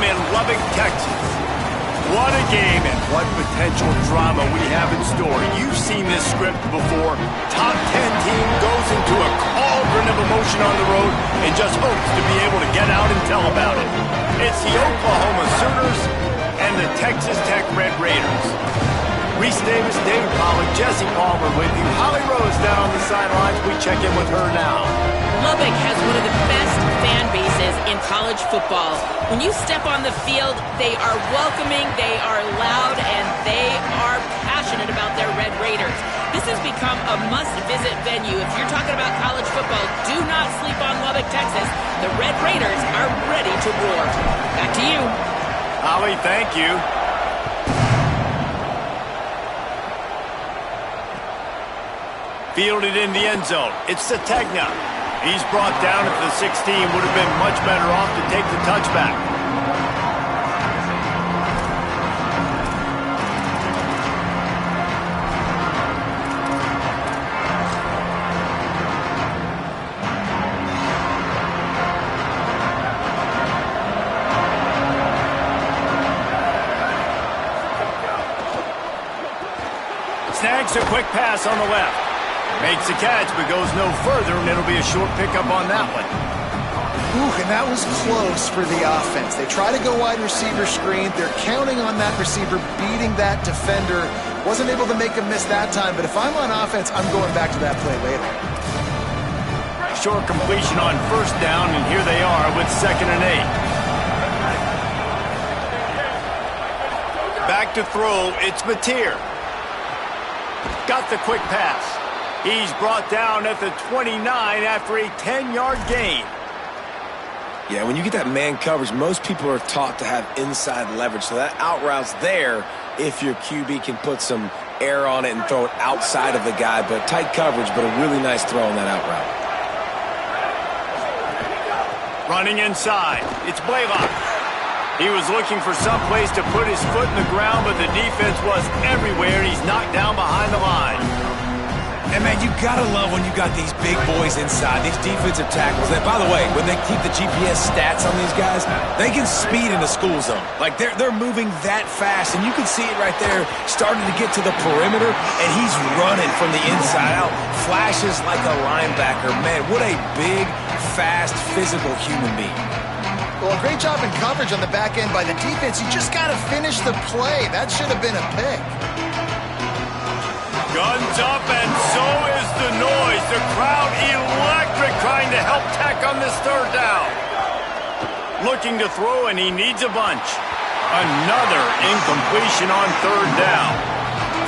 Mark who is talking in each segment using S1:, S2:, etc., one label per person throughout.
S1: from in Lubbock, Texas. What a game and what potential drama we have in store. You've seen this script before. Top 10 team goes into a cauldron of emotion on the road and just hopes to be able to get out and tell about it. It's the Oklahoma Sooners and the Texas Tech Red Raiders. Reese Davis, David Pollack, Jesse Palmer with you. Holly Rose down on the sidelines. We check in with her now.
S2: Lubbock has one of the best fan bases in college football. When you step on the field, they are welcoming, they are loud, and they are passionate about their Red Raiders. This has become a must-visit venue. If you're talking about college football, do not sleep on Lubbock, Texas. The Red Raiders are ready to roar. Back to you.
S1: Holly, thank you. Fielded in the end zone. It's Sategna. He's brought down at the 16. Would have been much better off to take the touchback. Snags a quick pass on the left. Makes the catch, but goes no further, and it'll be a short pickup on that one.
S3: Ooh, and that was close for the offense. They try to go wide receiver screen. They're counting on that receiver beating that defender. Wasn't able to make a miss that time, but if I'm on offense, I'm going back to that play later.
S1: Short completion on first down, and here they are with 2nd and 8. Back to throw, it's Mateer. Got the quick pass. He's brought down at the 29 after a 10-yard gain.
S4: Yeah, when you get that man coverage, most people are taught to have inside leverage. So that out route's there if your QB can put some air on it and throw it outside of the guy. But tight coverage, but a really nice throw on that out route.
S1: Running inside, it's Blaylock. He was looking for some place to put his foot in the ground, but the defense was everywhere. He's knocked down behind the line.
S4: And, man, you got to love when you got these big boys inside, these defensive tackles. That, by the way, when they keep the GPS stats on these guys, they can speed in the school zone. Like, they're moving that fast, and you can see it right there, starting to get to the perimeter, and he's running from the inside out. Flashes like a linebacker. Man, what a big, fast, physical human being.
S3: Well, great job in coverage on the back end by the defense. You just got to finish the play. That should have been a pick.
S1: Guns up, and so is the noise. The crowd electric trying to help Tech on this 3rd down. Looking to throw, and he needs a bunch. Another incompletion on 3rd down.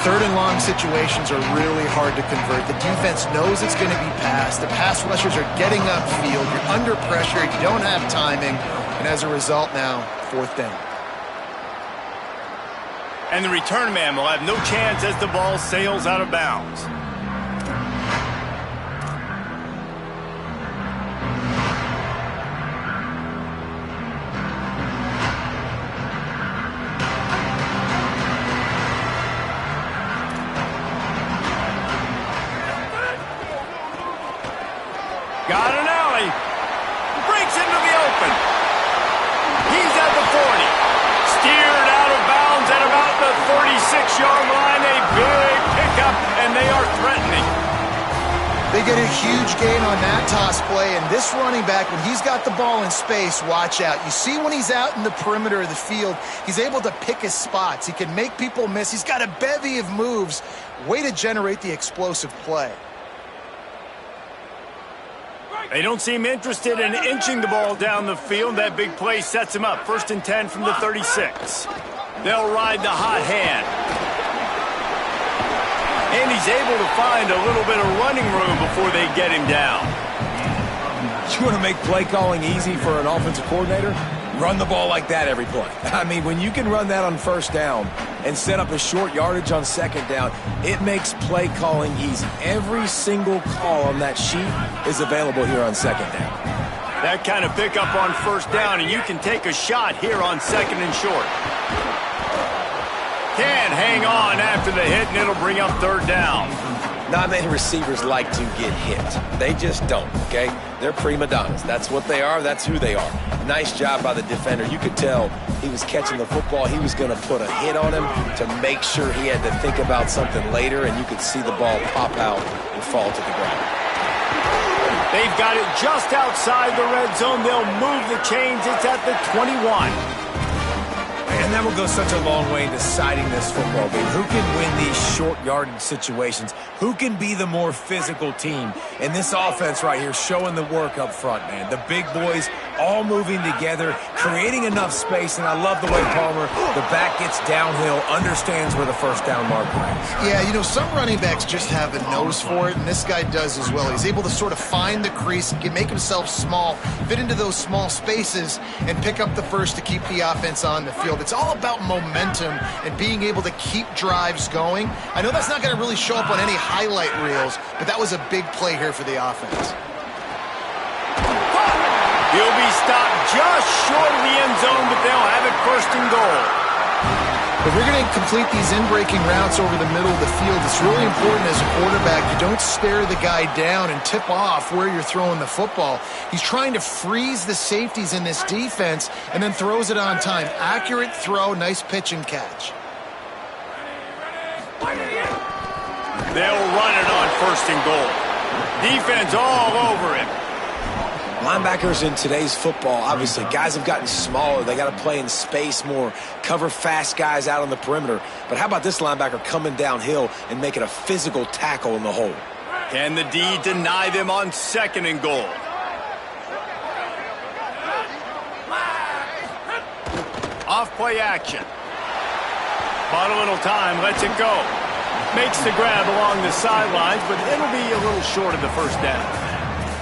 S3: 3rd and long situations are really hard to convert. The defense knows it's going to be passed. The pass rushers are getting upfield. You're under pressure. You don't have timing. And as a result now, 4th down.
S1: And the return man will have no chance as the ball sails out of bounds. Got an alley. Breaks into the open. He's at the 40. Steered out of bounds at about the 36-yard line. A big pickup, and they are threatening.
S3: They get a huge gain on that toss play, and this running back, when he's got the ball in space, watch out. You see when he's out in the perimeter of the field, he's able to pick his spots. He can make people miss. He's got a bevy of moves. Way to generate the explosive play.
S1: They don't seem interested in inching the ball down the field. That big play sets him up. 1st and 10 from the 36. They'll ride the hot hand. And he's able to find a little bit of running room before they get him down.
S4: You want to make play calling easy for an offensive coordinator? Run the ball like that every play. I mean, when you can run that on 1st down and set up a short yardage on 2nd down, it makes play calling easy. Every single call on that sheet is available here on 2nd down.
S1: That kind of pickup on 1st down, and you can take a shot here on 2nd and short. Can't hang on after the hit, and it'll bring up 3rd down.
S4: Not many receivers like to get hit. They just don't, okay? They're prima donnas. That's what they are. That's who they are. Nice job by the defender. You could tell he was catching the football. He was going to put a hit on him to make sure he had to think about something later, and you could see the ball pop out and fall to the ground.
S1: They've got it just outside the red zone. They'll move the chains. It's at the 21.
S4: And that will go such a long way in deciding this football game. Who can win these short yardage situations? Who can be the more physical team? And this offense right here showing the work up front, man. The big boys all moving together, creating enough space. And I love the way Palmer, the back gets downhill, understands where the first down marker is.
S3: Yeah, you know, some running backs just have a nose for it, and this guy does as well. He's able to sort of find the crease, make himself small, fit into those small spaces, and pick up the first to keep the offense on the field. It's all about momentum and being able to keep drives going. I know that's not going to really show up on any highlight reels, but that was a big play here for the offense.
S1: He'll be stopped just short of the end zone, but they'll have it first and goal.
S3: If you're going to complete these in-breaking routes over the middle of the field, it's really important as a quarterback you don't stare the guy down and tip off where you're throwing the football. He's trying to freeze the safeties in this defense and then throws it on time. Accurate throw, nice pitch and catch.
S1: They'll run it on first and goal. Defense all over him.
S4: Linebackers in today's football, obviously, guys have gotten smaller. They got to play in space more, cover fast guys out on the perimeter. But how about this linebacker coming downhill and making a physical tackle in the hole?
S1: Can the D deny them on second and goal? Off play action. Bought a little time, lets it go. Makes the grab along the sidelines, but it'll be a little short of the first down.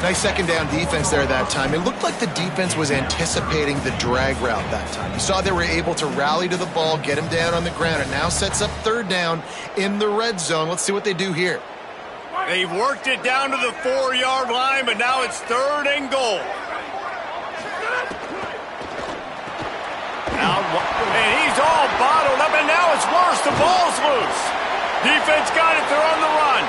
S3: Nice second down defense there that time. It looked like the defense was anticipating the drag route that time. You saw they were able to rally to the ball, get him down on the ground. It now sets up third down in the red zone. Let's see what they do here.
S1: They've worked it down to the 4-yard line, but now it's third and goal. And he's all bottled up, and now it's worse. The ball's loose. Defense got it. They're on the run.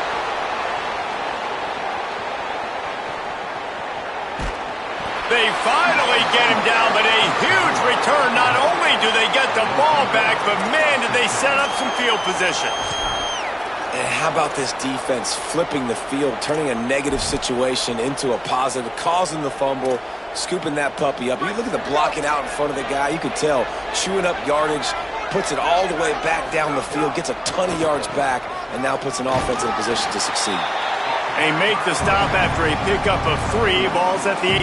S1: They finally get him down, but a huge return. Not only do they get the ball back, but man, did they set up some field position.
S4: And how about this defense flipping the field, turning a negative situation into a positive, causing the fumble, scooping that puppy up. You look at the blocking out in front of the guy, you could tell, chewing up yardage, puts it all the way back down the field, gets a ton of yards back, and now puts an offense in a position to succeed.
S1: They make the stop after a pickup of 3. Ball's at the 18.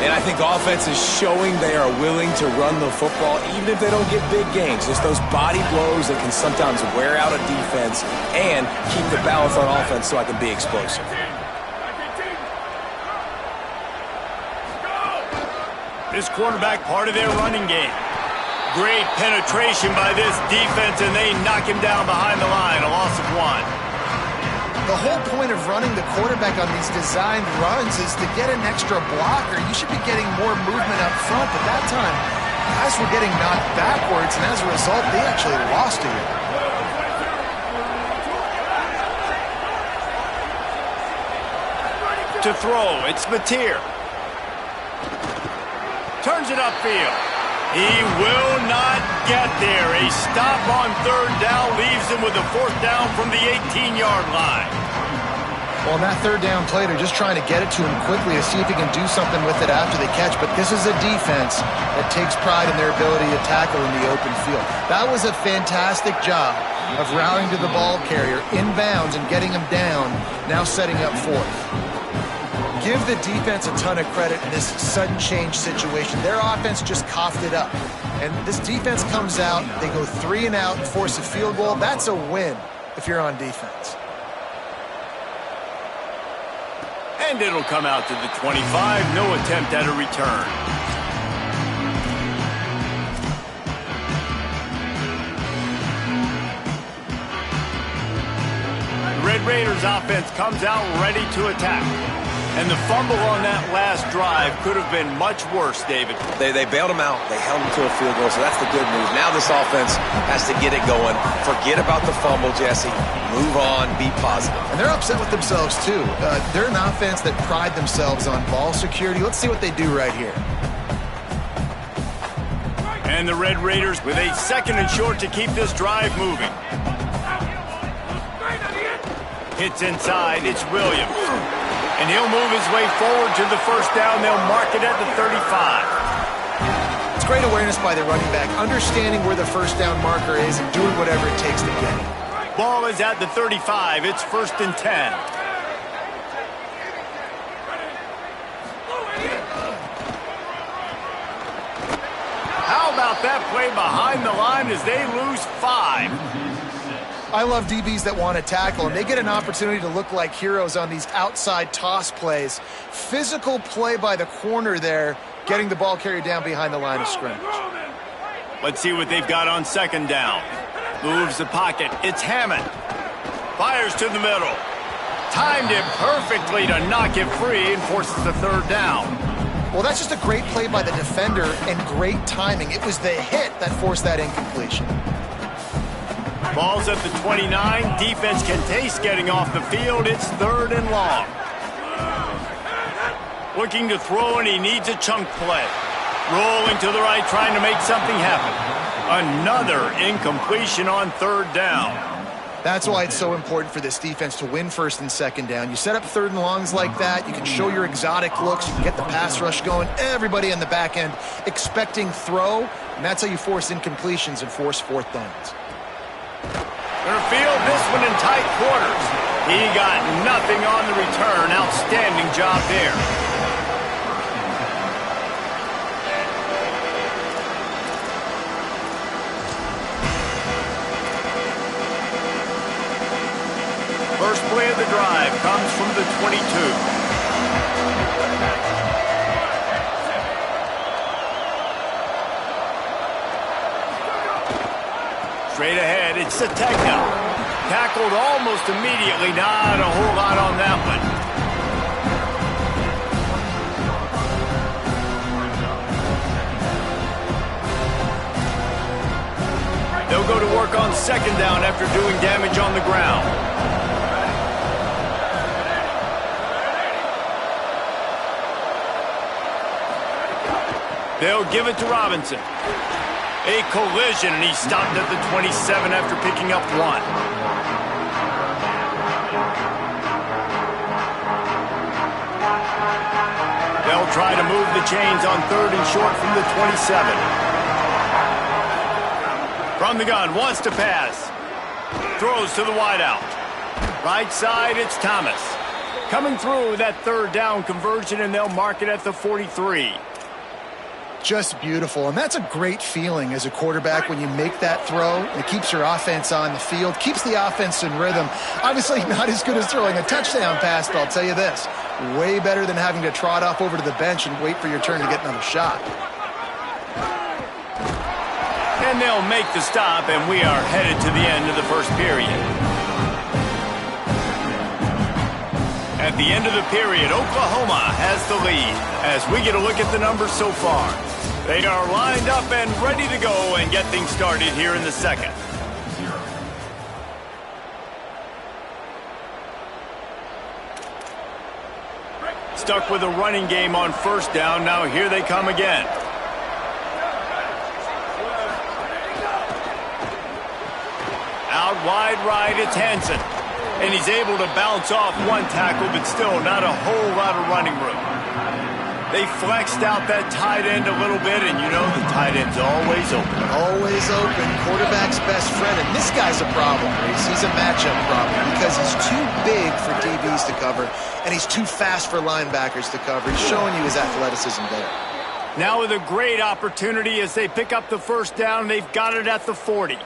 S4: And I think offense is showing they are willing to run the football, even if they don't get big gains. Just those body blows that can sometimes wear out a defense and keep the balance on offense so I can be explosive.
S1: This quarterback part of their running game. Great penetration by this defense, and they knock him down behind the line. A loss of 1.
S3: The whole point of running the quarterback on these designed runs is to get an extra blocker. You should be getting more movement up front, but that time, guys were getting knocked backwards, and as a result, they actually lost it.
S1: To throw, it's Mateer. Turns it upfield. He will not get there. A stop on third down leaves him with a fourth down from the 18-yard line.
S3: Well, on that third down play, they're just trying to get it to him quickly to see if he can do something with it after they catch. But this is a defense that takes pride in their ability to tackle in the open field. That was a fantastic job of rallying to the ball carrier inbounds and getting him down, now setting up fourth. Give the defense a ton of credit in this sudden change situation. Their offense just coughed it up. And this defense comes out, they go 3 and out and force a field goal. That's a win if you're on defense.
S1: And it'll come out to the 25. No attempt at a return. The Red Raiders offense comes out ready to attack. And the fumble on that last drive could have been much worse, David.
S4: They bailed him out. They held him to a field goal, so that's the good news. Now this offense has to get it going. Forget about the fumble, Jesse. Move on. Be positive.
S3: And they're upset with themselves, too. They're an offense that pride themselves on ball security. Let's see what they do right here.
S1: And the Red Raiders with a 2nd and short to keep this drive moving. Hits inside. It's Williams. And he'll move his way forward to the first down. They'll mark it at the 35.
S3: It's great awareness by the running back, understanding where the first down marker is and doing whatever it takes to get it.
S1: Ball is at the 35. It's 1st and 10. How about that play behind the line as they lose 5?
S3: I love DBs that want to tackle, and they get an opportunity to look like heroes on these outside toss plays. Physical play by the corner there, getting the ball carried down behind the line of scrimmage.
S1: Let's see what they've got on 2nd down. Moves the pocket. It's Hammond. Fires to the middle. Timed it perfectly to knock it free and forces the 3rd down.
S3: Well, that's just a great play by the defender and great timing. It was the hit that forced that incompletion.
S1: Ball's at the 29. Defense can taste getting off the field. It's 3rd and long. Looking to throw, and he needs a chunk play. Rolling to the right, trying to make something happen. Another incompletion on 3rd down.
S3: That's why it's so important for this defense to win 1st and 2nd down. You set up 3rd and longs like that. You can show your exotic looks. You can get the pass rush going. Everybody in the back end expecting throw, and that's how you force incompletions and force 4th downs.
S1: Gonna field this one in tight quarters. He got nothing on the return. Outstanding job there. First play of the drive comes from the 22. Straight ahead, it's a techno. Tackled almost immediately. Not a whole lot on that one. They'll go to work on 2nd down after doing damage on the ground. They'll give it to Robinson. A collision, and he stopped at the 27 after picking up 1. They'll try to move the chains on 3rd and short from the 27. From the gun, wants to pass. Throws to the wideout. Right side, it's Thomas. Coming through with that 3rd down conversion, and they'll mark it at the 43.
S3: Just beautiful, and that's a great feeling as a quarterback when you make that throw. It keeps your offense on the field, keeps the offense in rhythm. Obviously not as good as throwing a touchdown pass, but I'll tell you this, way better than having to trot off over to the bench and wait for your turn to get another shot.
S1: And they'll make the stop, and we are headed to the end of the first period. At the end of the period, Oklahoma has the lead as we get a look at the numbers so far. They are lined up and ready to go and get things started here in the 2nd. Stuck with a running game on 1st down. Now here they come again. Out wide right, it's Hansen. And he's able to bounce off 1 tackle, but still not a whole lot of running room. They flexed out that tight end a little bit, and you know the tight end's always open.
S3: Always open. Quarterback's best friend. And this guy's a problem, Reese. He's a matchup problem because he's too big for DBs to cover, and he's too fast for linebackers to cover. He's showing you his athleticism there.
S1: Now with a great opportunity as they pick up the 1st down, they've got it at the 40.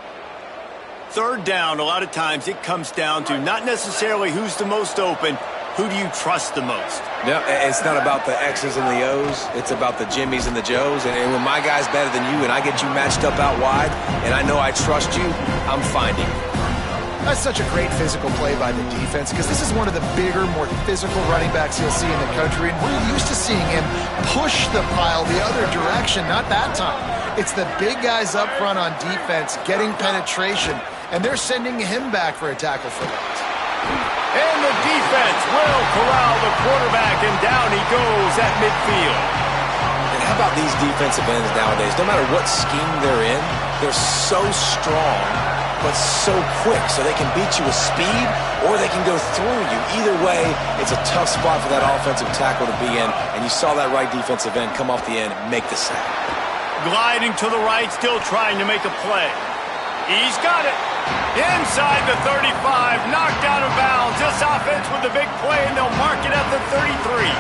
S1: 3rd down, a lot of times it comes down to not necessarily who's the most open, who do you trust the most?
S4: No, it's not about the X's and the O's. It's about the Jimmies and the Joes. And when my guy's better than you and I get you matched up out wide and I know I trust you, I'm finding you.
S3: That's such a great physical play by the defense because this is one of the bigger, more physical running backs you'll see in the country, and we're used to seeing him push the pile the other direction, not that time. It's the big guys up front on defense getting penetration, and they're sending him back for a tackle for that.
S1: And the defense will corral the quarterback, and down he goes at midfield.
S4: And how about these defensive ends nowadays? No matter what scheme they're in, they're so strong, but so quick, so they can beat you with speed or they can go through you. Either way, it's a tough spot for that offensive tackle to be in, and you saw that right defensive end come off the end and make the sack.
S1: Gliding to the right, still trying to make a play. He's got it. Inside the 35, knocked out of bounds. This offense with the big play, and they'll mark it at the 33.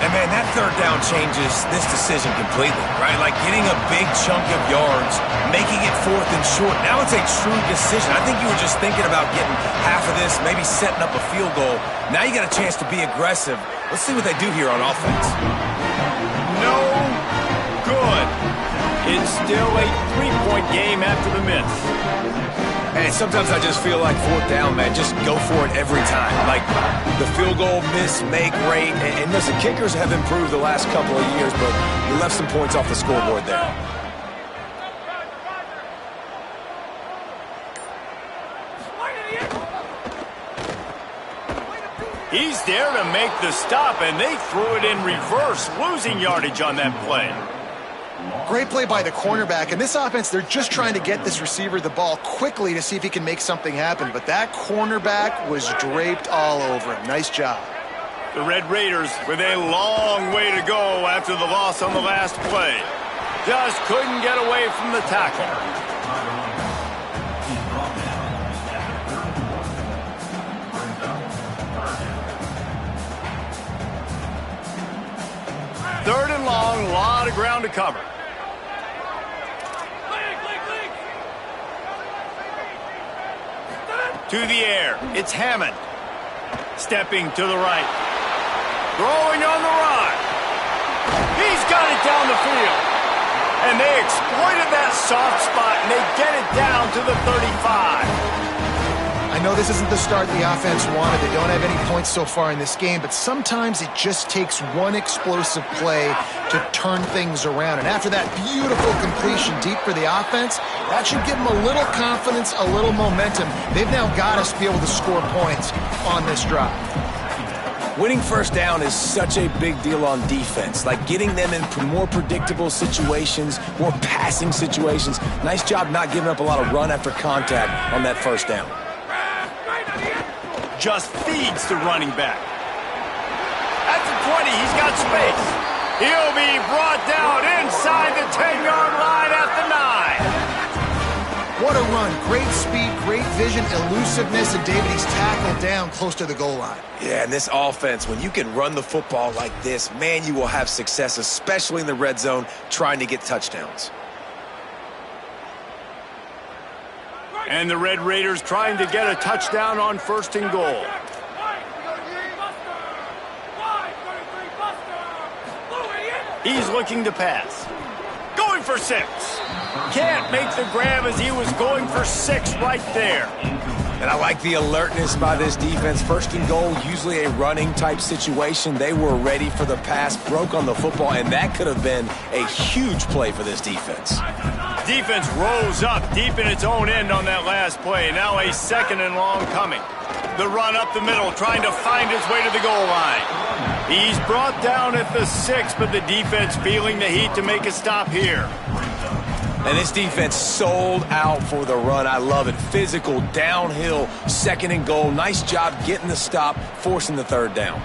S4: And, man, that third down changes this decision completely, right? Like getting a big chunk of yards, making it 4th and short. Now it's a true decision. I think you were just thinking about getting half of this, maybe setting up a field goal. Now you got a chance to be aggressive. Let's see what they do here on offense.
S1: No good. It's still a 3-point game after the miss.
S4: Hey, sometimes I just feel like 4th down, man. Just go for it every time. Like the field goal, miss, make, rate. And listen, kickers have improved the last couple of years, but you left some points off the scoreboard there.
S1: He's there to make the stop, and they threw it in reverse, losing yardage on that play.
S3: Great play by the cornerback. In this offense, they're just trying to get this receiver the ball quickly to see if he can make something happen. But that cornerback was draped all over him. Nice job.
S1: The Red Raiders with a long way to go after the loss on the last play. Just couldn't get away from the tackle. Third and long, a lot of ground to cover. To the air, it's Hammond. Stepping to the right. Throwing on the run. He's got it down the field. And they exploited that soft spot, and they get it down to the 35.
S3: I know this isn't the start the offense wanted. They don't have any points so far in this game, but sometimes it just takes one explosive play to turn things around. And after that beautiful completion deep for the offense, that should give them a little confidence, a little momentum. They've now got us to be able to score points on this drive.
S4: Winning first down is such a big deal on defense, like getting them in more predictable situations, more passing situations. Nice job not giving up a lot of run after contact on that first down.
S1: Just feeds the running back. At the 20, he's got space. He'll be brought down inside the 10-yard line at the 9.
S3: What a run. Great speed, great vision, elusiveness, and David, he's tackled down close to the goal line.
S4: Yeah, and this offense, when you can run the football like this, man, you will have success, especially in the red zone, trying to get touchdowns.
S1: And the Red Raiders trying to get a touchdown on 1st and goal. He's looking to pass. Going for 6. Can't make the grab as he was going for 6 right there.
S4: And I like the alertness by this defense. 1st and goal, usually a running type situation. They were ready for the pass, broke on the football, and that could have been a huge play for this defense.
S1: Defense rose up deep in its own end on that last play. Now a 2nd and long coming. The run up the middle, trying to find his way to the goal line. He's brought down at the 6, but the defense feeling the heat to make a stop here.
S4: And this defense sold out for the run. I love it. Physical, downhill, 2nd and goal. Nice job getting the stop, forcing the 3rd down.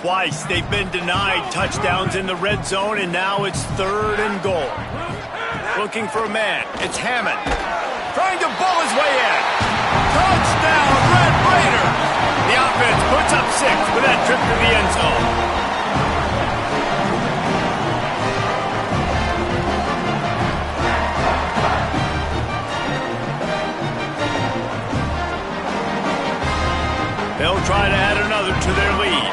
S1: Twice they've been denied touchdowns in the red zone, and now it's 3rd and goal. Looking for a man. It's Hammond. Trying to bull his way in. Touchdown, Red Raiders! The offense puts up 6 with that trip to the end zone. They'll try to add another to their lead.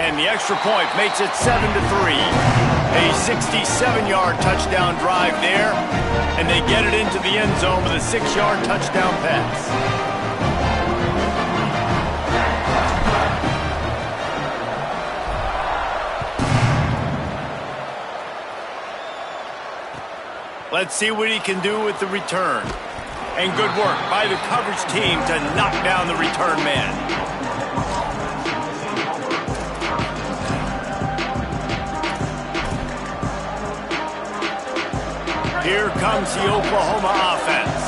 S1: And the extra point makes it 7-3. A 67-yard touchdown drive there, and they get it into the end zone with a 6-yard touchdown pass. Let's see what he can do with the return. And good work by the coverage team to knock down the return man. Here comes the Oklahoma offense.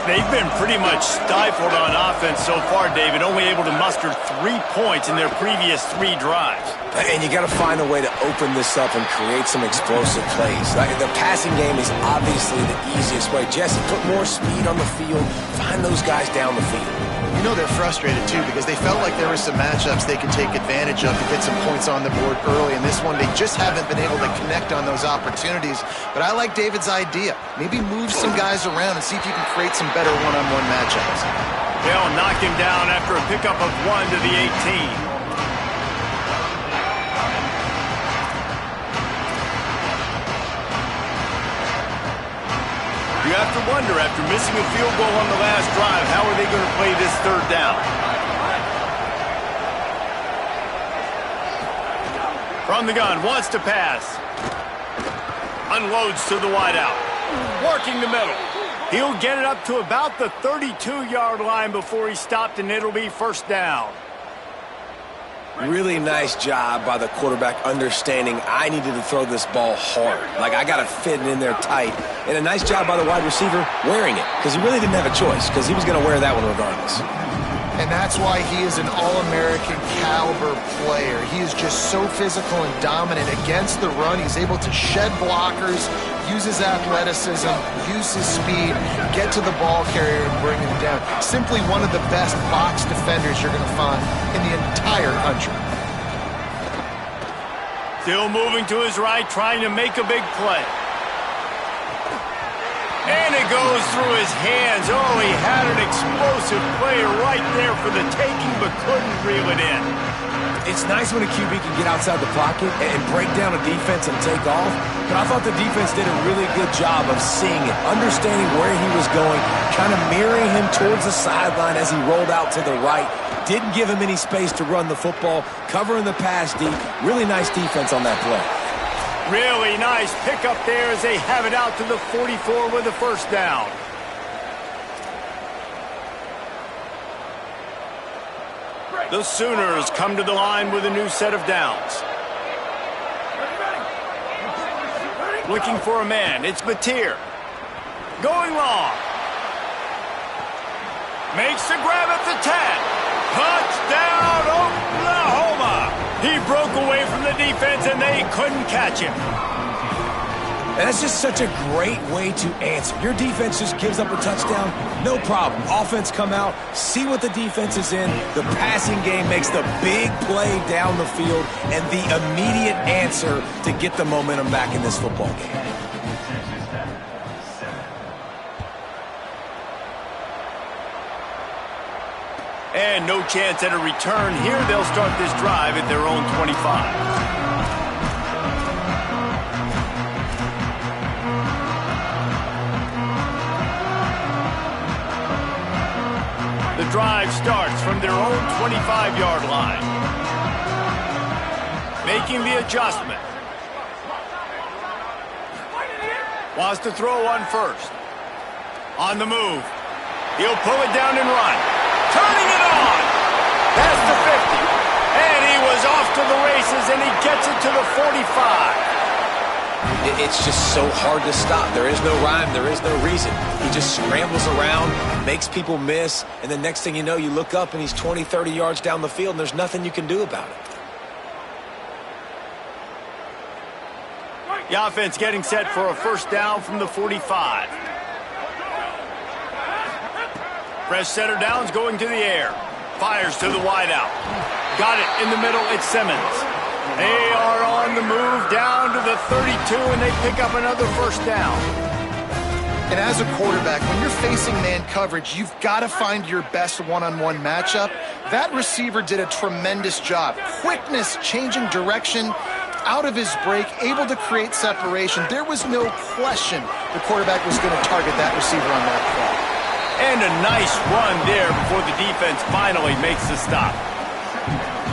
S1: They've been pretty much stifled on offense so far, David, only able to muster 3 points in their previous 3 drives.
S4: And you got to find a way to open this up and create some explosive plays. The passing game is obviously the easiest way. Jesse, put more speed on the field. Find those guys down the field.
S3: You know they're frustrated, too, because they felt like there were some matchups they could take advantage of to get some points on the board early. And this one, they just haven't been able to connect on those opportunities. But I like David's idea. Maybe move some guys around and see if you can create some better one-on-one matchups.
S1: They'll knock him down after a pickup of 1 to the 18. You have to wonder, after missing a field goal on the last drive, how are they going to play this 3rd down? From the gun, wants to pass. Unloads to the wideout. Working the middle. He'll get it up to about the 32-yard line before he stopped, and it'll be 1st down.
S4: Really nice job by the quarterback understanding I needed to throw this ball hard. Like, I got to fit it in there tight. And a nice job by the wide receiver wearing it, because he really didn't have a choice, because he was going to wear that one regardless.
S3: And that's why he is an All-American caliber player. He is just so physical and dominant against the run. He's able to shed blockers, use his athleticism, use his speed, get to the ball carrier and bring him down. Simply one of the best box defenders you're going to find in the entire country.
S1: Still moving to his right, trying to make a big play. And it goes through his hands. Oh, he had an explosive play right there for the taking, but couldn't reel it in.
S4: It's nice when a QB can get outside the pocket and break down a defense and take off, but I thought the defense did a really good job of seeing it, understanding where he was going, kind of mirroring him towards the sideline as he rolled out to the right. Didn't give him any space to run the football, covering the pass deep. Really nice defense on that play.
S1: Really nice pickup there as they have it out to the 44 with a 1st down. The Sooners come to the line with a new set of downs. Looking for a man. It's Mateer. Going long. Makes the grab at the 10. Touchdown, Oklahoma! He broke away from the defense, and they couldn't catch him.
S4: And that's just such a great way to answer. Your defense just gives up a touchdown, no problem. Offense come out, see what the defense is in. The passing game makes the big play down the field and the immediate answer to get the momentum back in this football game.
S1: And no chance at a return here. They'll start this drive at their own 25. The drive starts from their own 25-yard line. Making the adjustment. Wants to throw on 1st. On the move. He'll pull it down and run. Turning it on. Past the 50. And he was off to the races, and he gets it to the 45.
S4: It's just so hard to stop. There is no rhyme. There is no reason. He just scrambles around, makes people miss, and the next thing you know, you look up and he's 20, 30 yards down the field, and there's nothing you can do about it.
S1: The offense getting set for a 1st down from the 45. Fresh center downs going to the air. Fires to the wideout. Got it in the middle. It's Simmons. They are on the move down to the 32, and they pick up another 1st down.
S3: And as a quarterback, when you're facing man coverage, you've got to find your best one-on-one matchup. That receiver did a tremendous job. Quickness, changing direction, out of his break, able to create separation. There was no question the quarterback was going to target that receiver on that play.
S1: And a nice run there before the defense finally makes the stop.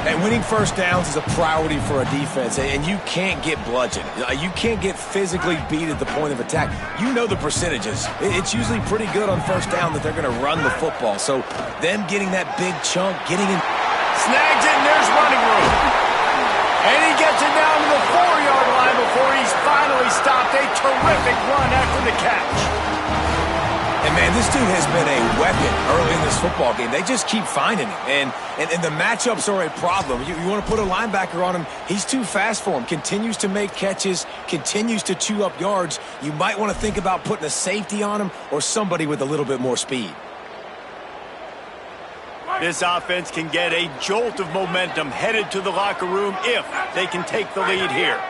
S4: And winning first downs is a priority for a defense, and you can't get bludgeoned. You can't get physically beat at the point of attack. You know the percentages. It's usually pretty good on first down that they're going to run the football. So them getting that big chunk, getting in.
S1: Snags it, and there's running room. And he gets it down to the 4-yard line before he's finally stopped. A terrific run after the catch.
S4: And, man, this dude has been a weapon early in this football game. They just keep finding him. And the matchups are a problem. You want to put a linebacker on him, he's too fast for him. Continues to make catches, continues to chew up yards. You might want to think about putting a safety on him or somebody with a little bit more speed.
S1: This offense can get a jolt of momentum headed to the locker room if they can take the lead here.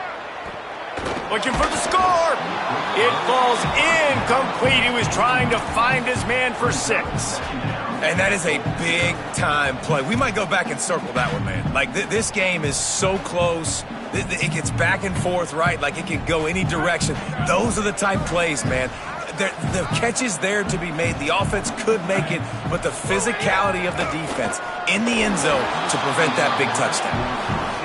S1: Looking for the score. It falls incomplete. He was trying to find his man for 6.
S4: And that is a big-time play. We might go back and circle that one, man. Like, this game is so close. It gets back and forth, right? Like, it can go any direction. Those are the type plays, man. The catch is there to be made. The offense could make it, but the physicality of the defense in the end zone to prevent that big touchdown.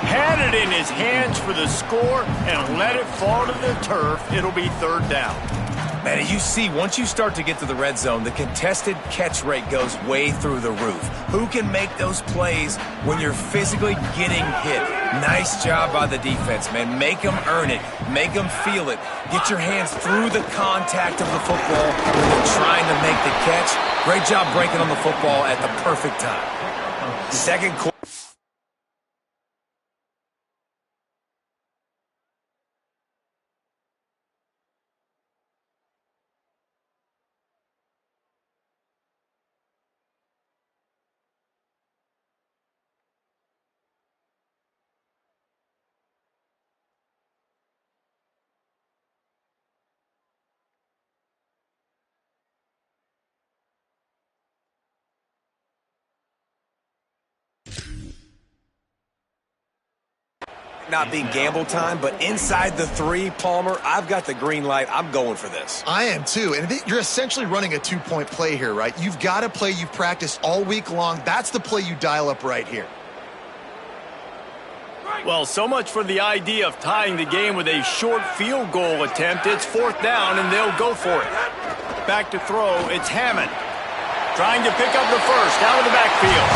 S1: Had it in his hands for the score and let it fall to the turf. It'll be 3rd down.
S4: Man, you see, once you start to get to the red zone, the contested catch rate goes way through the roof. Who can make those plays when you're physically getting hit? Nice job by the defense, man. Make them earn it. Make them feel it. Get your hands through the contact of the football when you're trying to make the catch. Great job breaking on the football at the perfect time. Second quarter. Not being gamble time, but inside the 3, Palmer, I've got the green light. I'm going for this.
S3: I am too. And you're essentially running a 2-point play here, right? You've got a play you've practiced all week long. That's the play you dial up right here.
S1: Well, so much for the idea of tying the game with a short field goal attempt. It's 4th down, and they'll go for it. Back to throw, it's Hammond. Trying to pick up the first, out of the backfield.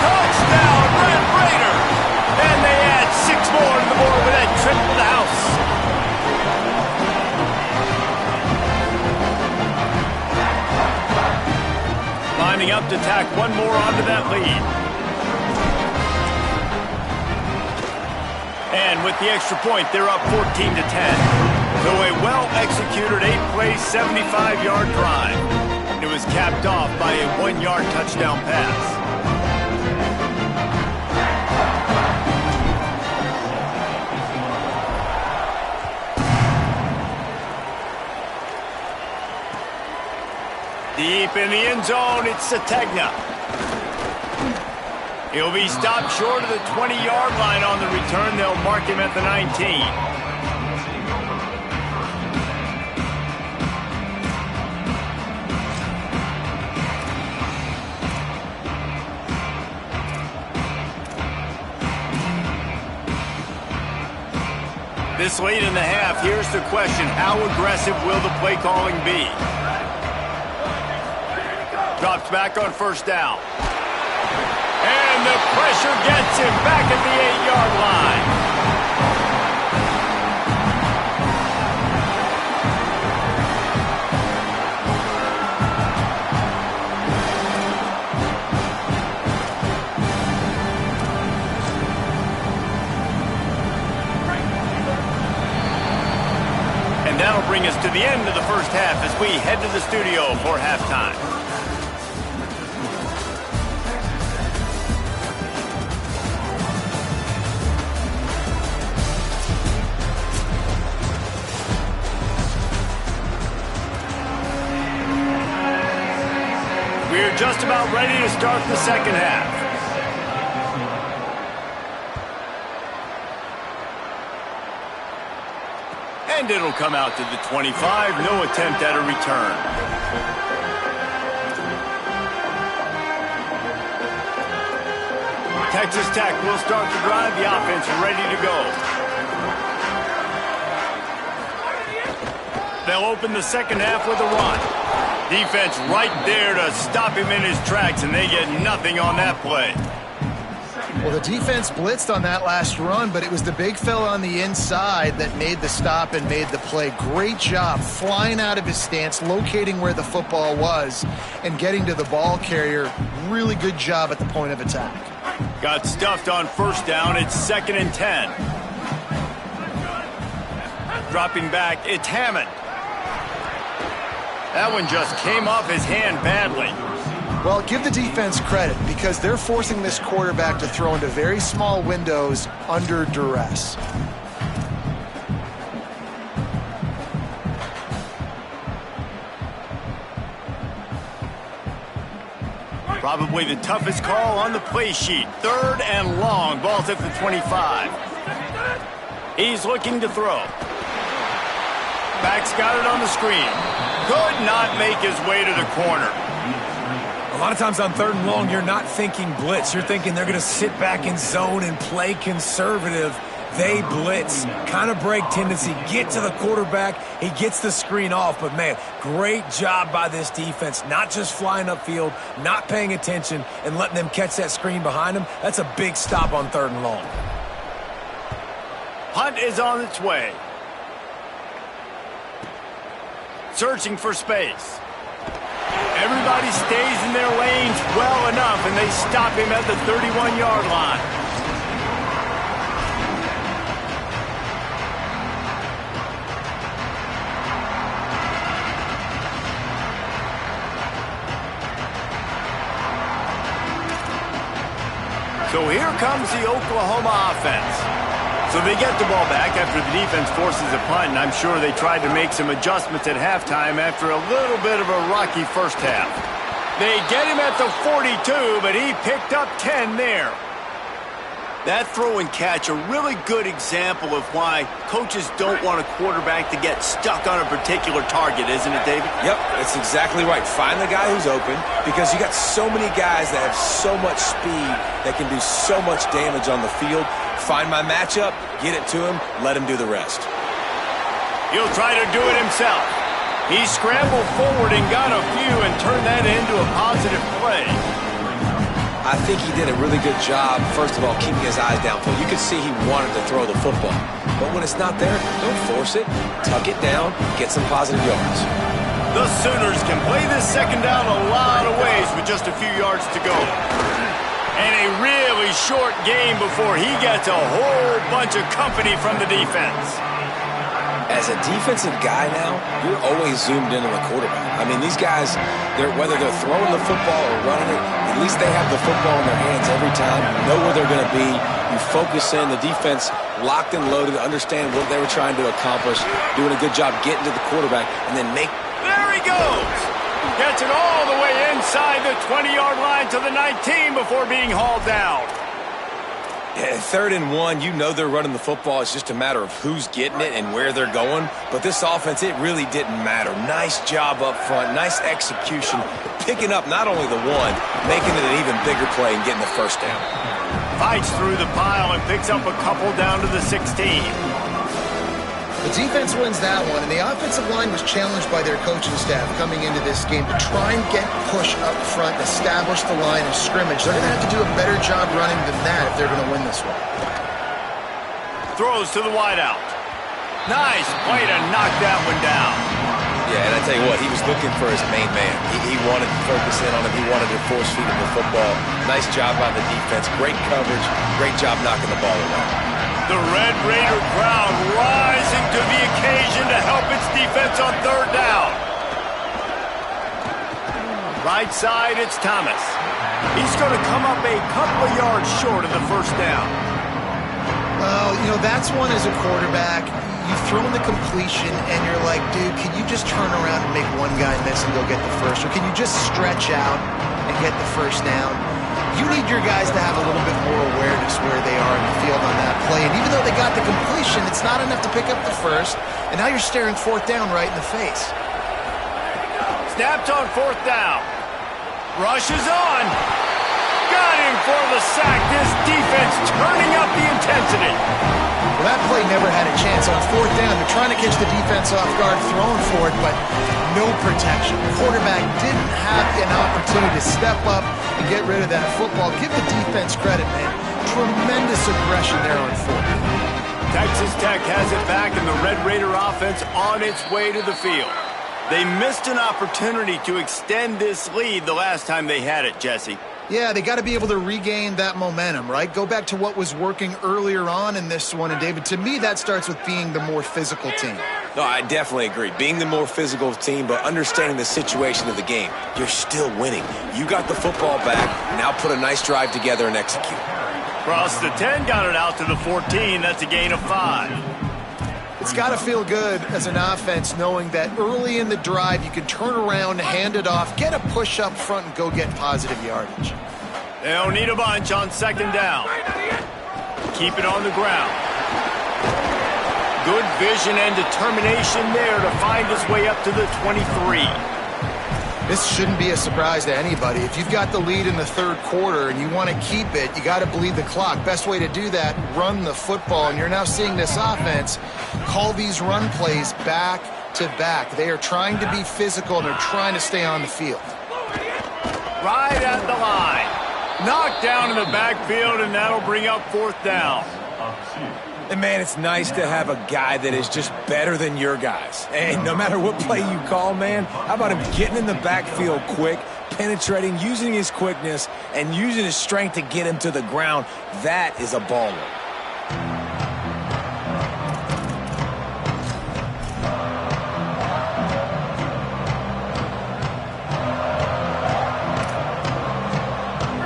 S1: Touchdown, Red Raider! And they add 6 more to the board with that trip to the house. Lining up to tack one more onto that lead. And with the extra point, they're up 14-10. So a well-executed 8-play, 75-yard drive. It was capped off by a 1-yard touchdown pass. Deep in the end zone, it's Sategna. He'll be stopped short of the 20-yard line on the return. They'll mark him at the 19. This late in the half, here's the question. How aggressive will the play calling be? Drops back on first down. And the pressure gets him back at the 8-yard line. And that'll bring us to the end of the first half as we head to the studio for halftime. We're just about ready to start the second half. And it'll come out to the 25. No attempt at a return. Texas Tech will start the drive. The offense ready to go. They'll open the second half with a run. Defense right there to stop him in his tracks, and they get nothing on that play.
S3: Well, the defense blitzed on that last run, but it was the big fella on the inside that made the stop and made the play. Great job flying out of his stance, locating where the football was, and getting to the ball carrier. Really good job at the point of attack.
S1: Got stuffed on first down. It's 2nd and 10. Dropping back, it's Hammond. That one just came off his hand badly.
S3: Well, give the defense credit because they're forcing this quarterback to throw into very small windows under duress.
S1: Probably the toughest call on the play sheet. 3rd and long. Ball's at the 25. He's looking to throw. Back's got it on the screen. Could not make his way to the corner.
S4: A lot of times on 3rd and long, you're not thinking blitz. You're thinking they're going to sit back in zone and play conservative. They blitz, kind of break tendency, get to the quarterback. He gets the screen off. But, man, great job by this defense. Not just flying upfield, not paying attention, and letting them catch that screen behind them. That's a big stop on 3rd and long.
S1: Punt is on its way. Searching for space. Everybody stays in their lanes well enough, and they stop him at the 31-yard line. So here comes the Oklahoma offense. So they get the ball back after the defense forces a punt, and I'm sure they tried to make some adjustments at halftime after a little bit of a rocky first half. They get him at the 42, but he picked up 10 there. That throw and catch, a really good example of why coaches don't want a quarterback to get stuck on a particular target, isn't it, David?
S4: Yep, that's exactly right. Find the guy who's open because you got so many guys that have so much speed that can do so much damage on the field. Find my matchup, get it to him, let him do the rest.
S1: He'll try to do it himself. He scrambled forward and got a few and turned that into a positive play.
S4: I think he did a really good job, first of all, keeping his eyes downfield. You could see he wanted to throw the football. But when it's not there, don't force it. Tuck it down, get some positive yards.
S1: The Sooners can play this second down a lot of ways with just a few yards to go. And a really short game before he gets a whole bunch of company from the defense.
S4: As a defensive guy now, you're always zoomed in on the quarterback. I mean, these guys, whether they're throwing the football or running it, at least they have the football in their hands every time. You know where they're going to be. You focus in. The defense locked and loaded, understand what they were trying to accomplish, doing a good job getting to the quarterback, and then make...
S1: There he goes! Gets it all the way inside the 20-yard line to the 19 before being hauled down.
S4: Yeah, 3rd and 1, you know they're running the football. It's just a matter of who's getting it and where they're going. But this offense, it really didn't matter. Nice job up front, nice execution, picking up not only the one, making it an even bigger play and getting the first down.
S1: Fights through the pile and picks up a couple down to the 16.
S3: The defense wins that one, and the offensive line was challenged by their coaching staff coming into this game to try and get push up front, establish the line of scrimmage. They're going to have to do a better job running than that if they're going to win this one.
S1: Throws to the wideout. Nice play to knock that one down.
S4: Yeah, and I tell you what, he was looking for his main man. He wanted to focus in on him. He wanted to force feed him the football. Nice job by the defense. Great coverage. Great job knocking the ball away.
S1: The Red Raider crowd rising to the occasion to help its defense on 3rd down. Right side, it's Thomas. He's going to come up a couple of yards short of the first down.
S3: Well, you know, that's one as a quarterback. You've thrown the completion, and you're like, dude, can you just turn around and make one guy miss and go get the first? Or can you just stretch out, and get the first down. You need your guys to have a little bit more awareness where they are in the field on that play. And even though they got the completion, it's not enough to pick up the first. And now you're staring fourth down right in the face.
S1: Snapped on fourth down. Rush is on. Got him for the sack. This defense turning up the intensity.
S3: Well, that play never had a chance. On fourth down, they're trying to catch the defense off guard, throwing for it, but no protection. The quarterback didn't have an opportunity to step up and get rid of that football. Give the defense credit, man. Tremendous aggression there on fourth.
S1: Texas Tech has it back, and the Red Raider offense on its way to the field. They missed an opportunity to extend this lead the last time they had it, Jesse.
S3: Yeah, they got to be able to regain that momentum, right? Go back to what was working earlier on in this one. And, David, to me, that starts with being the more physical team.
S4: No, I definitely agree. Being the more physical team, but understanding the situation of the game. You're still winning. You got the football back. Now put a nice drive together and execute.
S1: Cross the 10, got it out to the 14. That's a gain of 5.
S3: It's got to feel good as an offense knowing that early in the drive you can turn around, hand it off, get a push up front, and go get positive yardage.
S1: They don't need a bunch on second down. Keep it on the ground. Good vision and determination there to find his way up to the 23.
S3: This shouldn't be a surprise to anybody. If you've got the lead in the third quarter and you want to keep it, you got to bleed the clock. Best way to do that, run the football. And you're now seeing this offense call these run plays back to back. They are trying to be physical and they're trying to stay on the field.
S1: Right at the line. Knocked down in the backfield, and that'll bring up fourth down.
S4: And, man, it's nice to have a guy that is just better than your guys. And no matter what play you call, man, how about him getting in the backfield quick, penetrating, using his quickness, and using his strength to get him to the ground? That is a baller.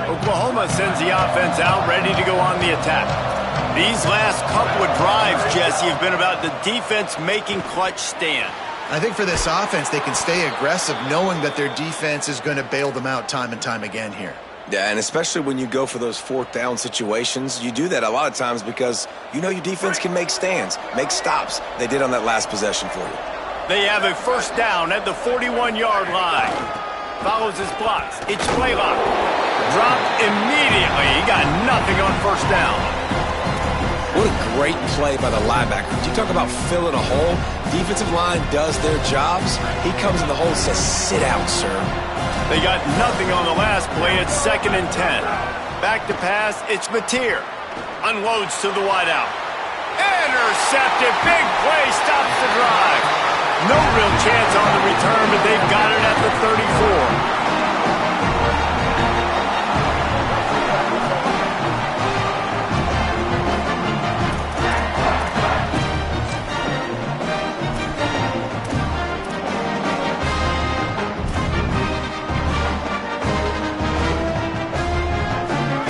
S1: Oklahoma sends the offense out, ready to go on the attack. These last couple of drives, Jesse, have been about the defense making clutch stand.
S3: I think for this offense, they can stay aggressive knowing that their defense is going to bail them out time and time again here.
S4: Yeah, and especially when you go for those fourth down situations, you do that a lot of times because you know your defense can make stands, make stops. They did on that last possession for you.
S1: They have a first down at the 41-yard line. Follows his blocks. It's Blaylock. Dropped immediately. He got nothing on first down.
S4: What a great play by the linebacker. You talk about filling a hole. Defensive line does their jobs. He comes in the hole and says, sit out, sir.
S1: They got nothing on the last play. It's 2nd and 10. Back to pass. It's Mateer. Unloads to the wideout. Intercepted. Big play. Stops the drive. No real chance on the return, but they've got it at the 34.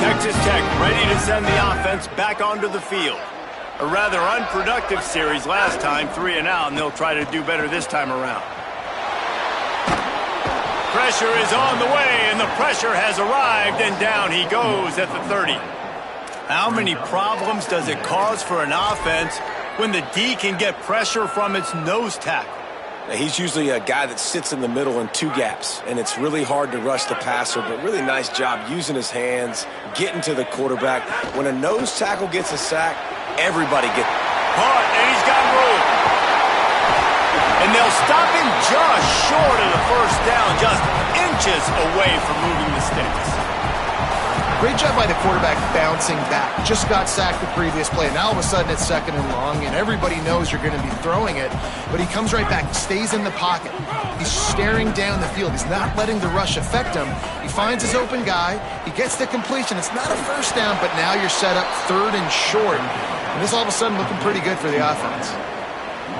S1: Texas Tech ready to send the offense back onto the field. A rather unproductive series last time, 3 and out, and they'll try to do better this time around. Pressure is on the way, and the pressure has arrived, and down he goes at the 30. How many problems does it cause for an offense when the D can get pressure from its nose tackle?
S4: He's usually a guy that sits in the middle in 2 gaps, and it's really hard to rush the passer, but really nice job using his hands, getting to the quarterback. When a nose tackle gets a sack, everybody gets
S1: caught, and he's got room. And they'll stop him just short of the first down, just inches away from moving the sticks.
S3: Great job by the quarterback bouncing back. Just got sacked the previous play. Now all of a sudden it's 2nd and long, and everybody knows you're going to be throwing it. But he comes right back, stays in the pocket. He's staring down the field. He's not letting the rush affect him. He finds his open guy. He gets the completion. It's not a first down, but now you're set up 3rd and short. And this all of a sudden looking pretty good for the offense.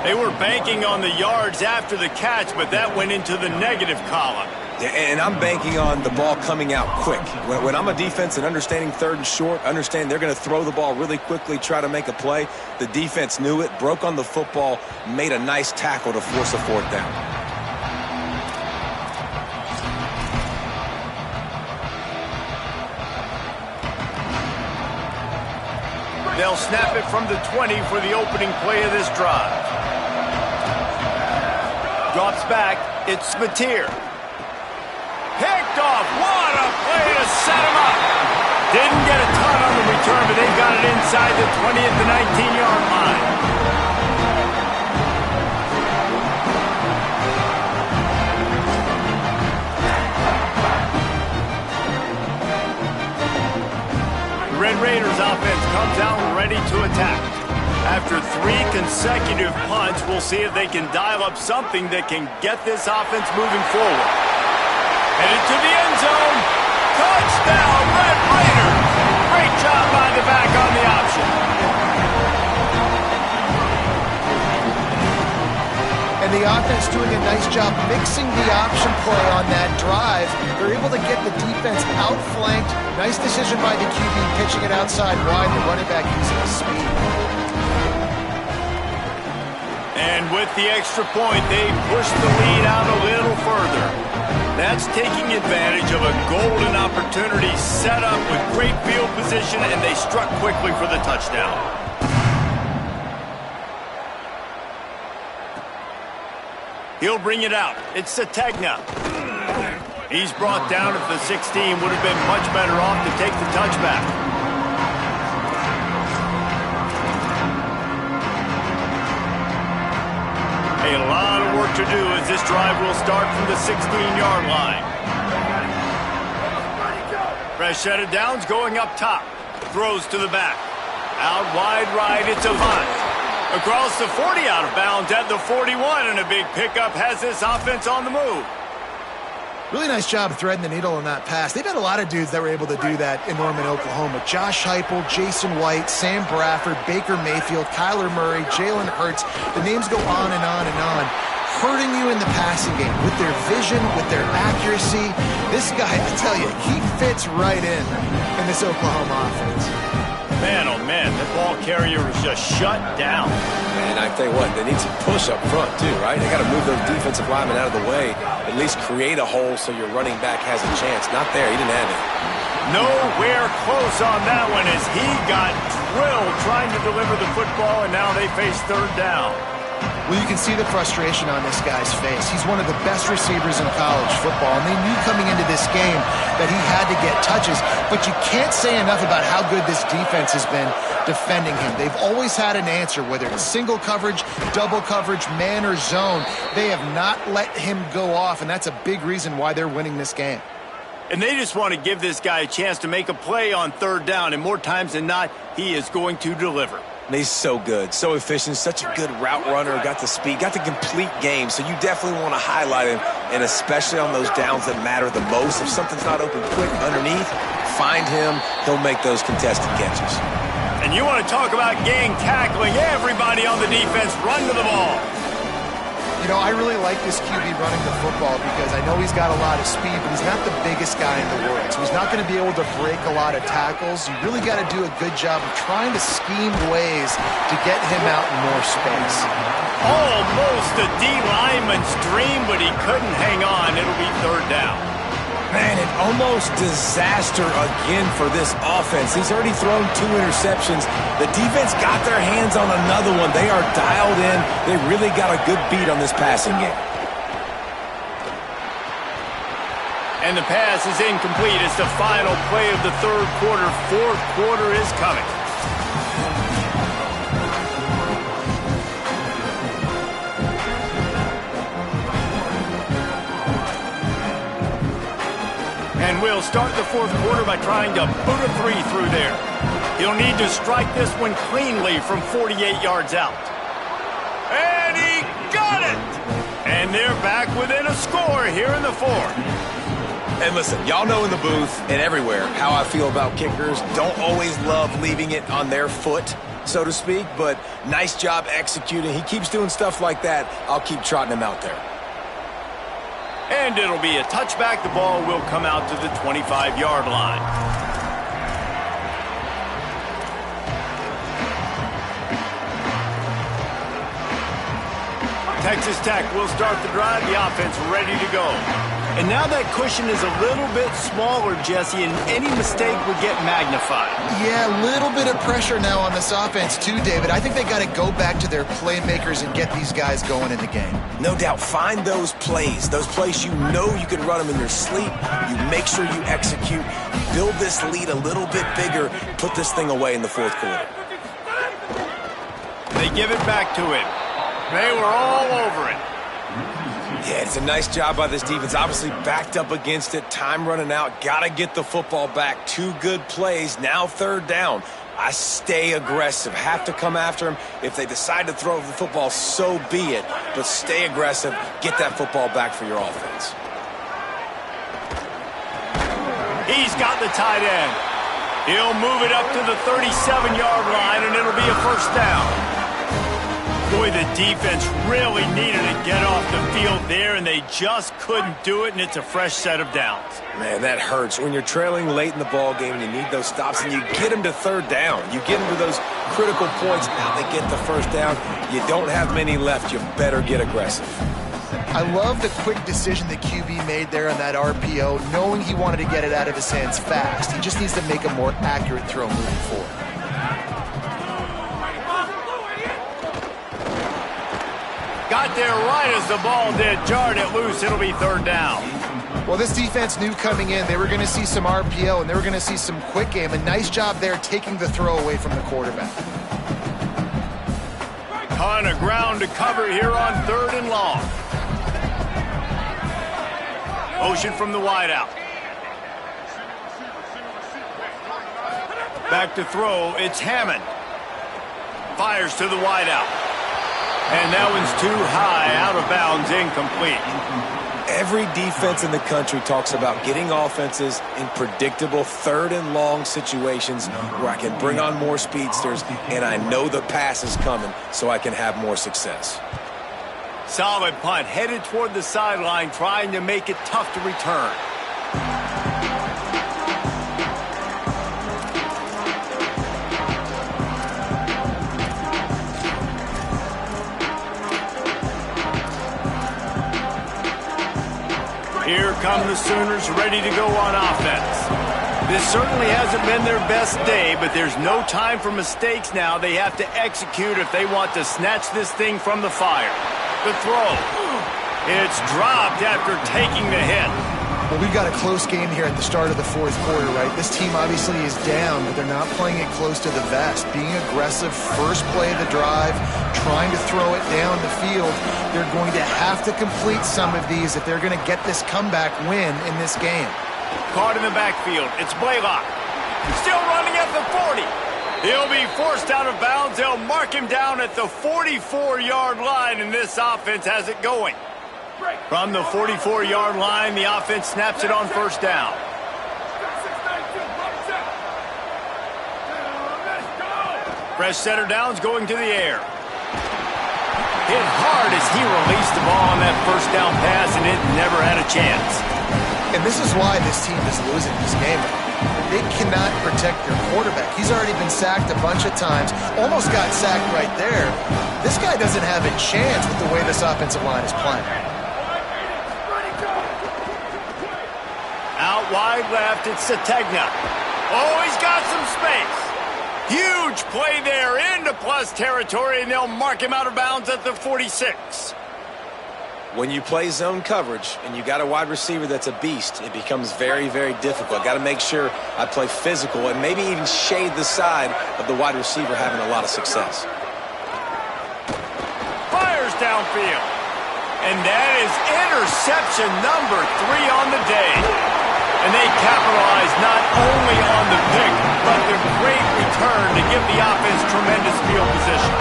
S1: They were banking on the yards after the catch, but that went into the negative column.
S4: And I'm banking on the ball coming out quick. When I'm a defense and understanding 3rd and short, understand they're going to throw the ball really quickly, try to make a play. The defense knew it, broke on the football, made a nice tackle to force a 4th down.
S1: They'll snap it from the 20 for the opening play of this drive. Drops back. It's Mateer. Picked off. What a play to set him up. Didn't get a ton on the return, but they got it inside the 20 at the 19-yard line. The Red Raiders offense comes out ready to attack. After 3 consecutive punts, we'll see if they can dial up something that can get this offense moving forward. Headed to the end zone. Touchdown, Red Raiders! Great job by the back on the option.
S3: And the offense doing a nice job mixing the option play on that drive. They're able to get the defense outflanked. Nice decision by the QB, pitching it outside wide. The running back using his speed.
S1: And with the extra point, they push the lead out a little further. That's taking advantage of a golden opportunity set up with great field position, and they struck quickly for the touchdown. He'll bring it out. It's Sategna. He's brought down at the 16. Would have been much better off to take the touchback. A lot of work to do as this drive will start from the 16-yard line. Fresh set of downs going up top. Throws to the back. Out wide right, it's Avant. Across the 40, out of bounds at the 41, and a big pickup has this offense on the move.
S3: Really nice job threading the needle on that pass. They've had a lot of dudes that were able to do that in Norman, Oklahoma. Josh Heupel, Jason White, Sam Bradford, Baker Mayfield, Kyler Murray, Jalen Hurts. The names go on and on and on. Hurting you in the passing game with their vision, with their accuracy. This guy, I tell you, he fits right in this Oklahoma offense.
S1: Man, oh man, the ball carrier was just shut down.
S4: And I tell you what, they need some push up front too, right? They got to move those defensive linemen out of the way, at least create a hole so your running back has a chance. Not there, he didn't have it.
S1: Nowhere close on that one as he got drilled trying to deliver the football, and now they face third down.
S3: Well, you can see the frustration on this guy's face. He's one of the best receivers in college football, and they knew coming into this game that he had to get touches, but you can't say enough about how good this defense has been defending him. They've always had an answer, whether it's single coverage, double coverage, man or zone. They have not let him go off, and that's a big reason why they're winning this game.
S1: And they just want to give this guy a chance to make a play on third down, and more times than not, he is going to deliver.
S4: And he's so good, so efficient, such a good route runner, got the speed, got the complete game, so you definitely want to highlight him, and especially on those downs that matter the most. If something's not open quick underneath, find him, he'll make those contested catches.
S1: And you want to talk about gang tackling, everybody on the defense run to the ball.
S3: You know, I really like this QB running the football because I know he's got a lot of speed, but he's not the biggest guy in the world. So he's not going to be able to break a lot of tackles. You really got to do a good job of trying to scheme ways to get him out in more space.
S1: Almost a D lineman's dream, but he couldn't hang on. It'll be third down.
S4: Man, an almost disaster again for this offense. He's already thrown 2 interceptions. The defense got their hands on another one. They are dialed in. They really got a good beat on this passing game.
S1: And the pass is incomplete. It's the final play of the third quarter. Fourth quarter is coming. And we'll start the fourth quarter by trying to boot a 3 through there. He'll need to strike this one cleanly from 48 yards out. And he got it! And they're back within a score here in the fourth.
S4: And listen, y'all know in the booth and everywhere how I feel about kickers. Don't always love leaving it on their foot, so to speak, but nice job executing. He keeps doing stuff like that. I'll keep trotting him out there.
S1: And it'll be a touchback. The ball will come out to the 25-yard line. Texas Tech will start the drive. The offense ready to go. And now that cushion is a little bit smaller, Jesse, and any mistake would get magnified.
S3: Yeah, a little bit of pressure now on this offense too, David. I think they got to go back to their playmakers and get these guys going in the game.
S4: No doubt. Find those plays you know you can run them in your sleep. You make sure you execute. Build this lead a little bit bigger. Put this thing away in the fourth quarter.
S1: They give it back to him. They were all over it.
S4: Yeah, it's a nice job by this defense. Obviously backed up against it. Time running out. Got to get the football back. 2 good plays. Now third down. I stay aggressive. Have to come after him. If they decide to throw the football, so be it. But stay aggressive. Get that football back for your offense.
S1: He's got the tight end. He'll move it up to the 37-yard line, and it'll be a first down. Boy, the defense really needed to get off the field there, and they just couldn't do it, and it's a fresh set of downs.
S4: Man, that hurts. When you're trailing late in the ball game and you need those stops, and you get them to third down. You get them to those critical points. Now they get the first down. You don't have many left. You better get aggressive.
S3: I love the quick decision that QB made there on that RPO, knowing he wanted to get it out of his hands fast. He just needs to make a more accurate throw moving forward.
S1: Got there right as the ball did. Jarred it loose. It'll be third down.
S3: Well, this defense knew coming in they were going to see some RPO and they were going to see some quick game. A nice job there taking the throw away from the quarterback.
S1: Ton of ground to cover here on third and long. Motion from the wideout. Back to throw. It's Hammond. Fires to the wideout. And that one's too high, out of bounds, incomplete.
S4: Every defense in the country talks about getting offenses in predictable third and long situations where I can bring on more speedsters and I know the pass is coming so I can have more success.
S1: Solid punt, headed toward the sideline, trying to make it tough to return. Here come the Sooners ready to go on offense. This certainly hasn't been their best day, but there's no time for mistakes now. They have to execute if they want to snatch this thing from the fire. The throw. It's dropped after taking the hit.
S3: Well, we've got a close game here at the start of the fourth quarter, right? This team obviously is down, but they're not playing it close to the vest. Being aggressive, first play of the drive, trying to throw it down the field. They're going to have to complete some of these if they're going to get this comeback win in this game.
S1: Caught in the backfield. It's Blaylock. Still running at the 40. He'll be forced out of bounds. They'll mark him down at the 44-yard line, and this offense has it going. From the 44-yard line, the offense snaps it on first down. Fresh center downs going to the air. Hit hard as he released the ball on that first down pass, and it never had a chance.
S3: And this is why this team is losing this game. They cannot protect their quarterback. He's already been sacked a bunch of times. Almost got sacked right there. This guy doesn't have a chance with the way this offensive line is playing.
S1: Out wide left, it's Sategna. Oh, he's got some space. Huge play there into plus territory, and they'll mark him out of bounds at the 46.
S4: When you play zone coverage and you got a wide receiver that's a beast, it becomes very, very difficult. Got to make sure I play physical and maybe even shade the side of the wide receiver having a lot of success.
S1: Fires downfield. And that is interception number 3 on the day. And they capitalize not only on the pick, but the great return to give the offense tremendous field position.